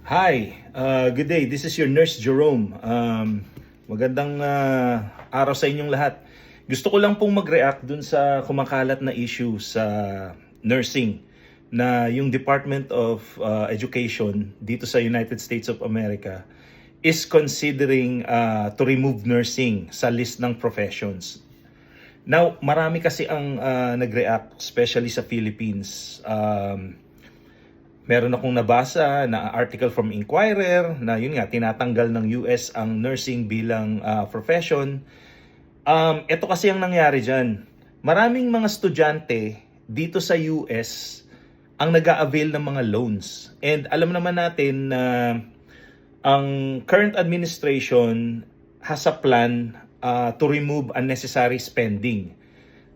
Hi, good day. This is your nurse Jerome. Magandang araw sa inyong lahat. Gusto ko lang pong mag-react dun sa kumakalat na issue sa nursing na yung Department of Education dito sa United States of America is considering to remove nursing sa list ng professions. Now, marami kasi ang nag-react, especially sa Philippines. Meron akong nabasa na article from Inquirer na yun nga, tinatanggal ng US ang nursing bilang profession. Ito kasi ang nangyari dyan. Maraming mga estudyante dito sa US ang nag-a-avail ng mga loans. And alam naman natin na ang current administration has a plan to remove unnecessary spending.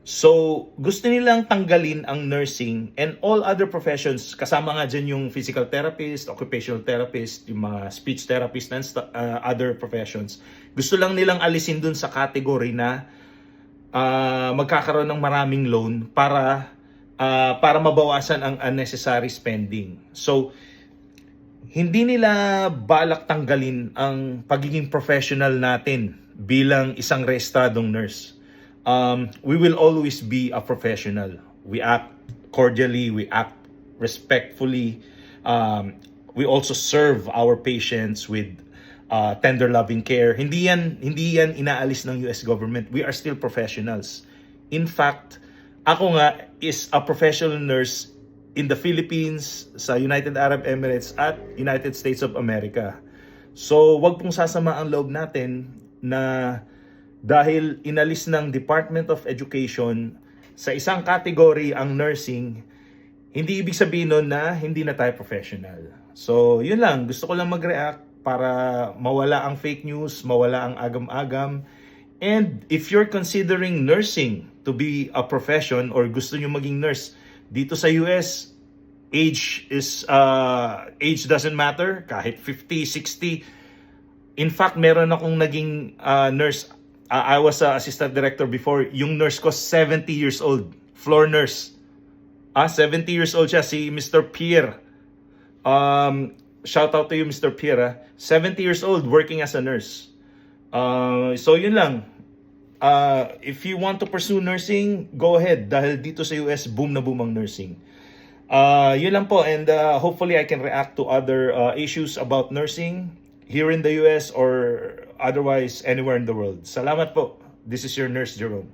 So, gusto nilang tanggalin ang nursing and all other professions. Kasama nga dyan yung physical therapist, occupational therapist, yung mga speech therapist, and other professions. Gusto lang nilang alisin dun sa category na magkakaroon ng maraming loan para mabawasan ang unnecessary spending. So, hindi nila balak tanggalin ang pagiging professional natin bilang isang rehistradong nurse. We will always be a professional. We act cordially, we act respectfully. We also serve our patients with tender loving care. Hindi yan inaalis ng US government. We are still professionals. In fact, ako nga is a professional nurse in the Philippines, sa United Arab Emirates at United States of America. So, wag pong sasama ang loob natin na dahil inalis ng Department of Education sa isang category ang nursing, hindi ibig sabihin nun na hindi na tayo professional. So, yun lang. Gusto ko lang mag-react para mawala ang fake news, mawala ang agam-agam. And if you're considering nursing to be a profession or gusto nyo maging nurse dito sa US, age doesn't matter. Kahit 50, 60. In fact, meron akong naging nurse. I was a assistant director before. Yung nurse ko, 70 years old. Floor nurse. 70 years old siya, si Mr. Pierre. Shout out to you, Mr. Pierre. 70 years old, working as a nurse. So, yun lang. If you want to pursue nursing, go ahead. Dahil dito sa US, boom na boom ang nursing. Yun lang po. And hopefully, I can react to other issues about nursing here in the US or otherwise anywhere in the world. Salamat po. This is your Nurse Jerome.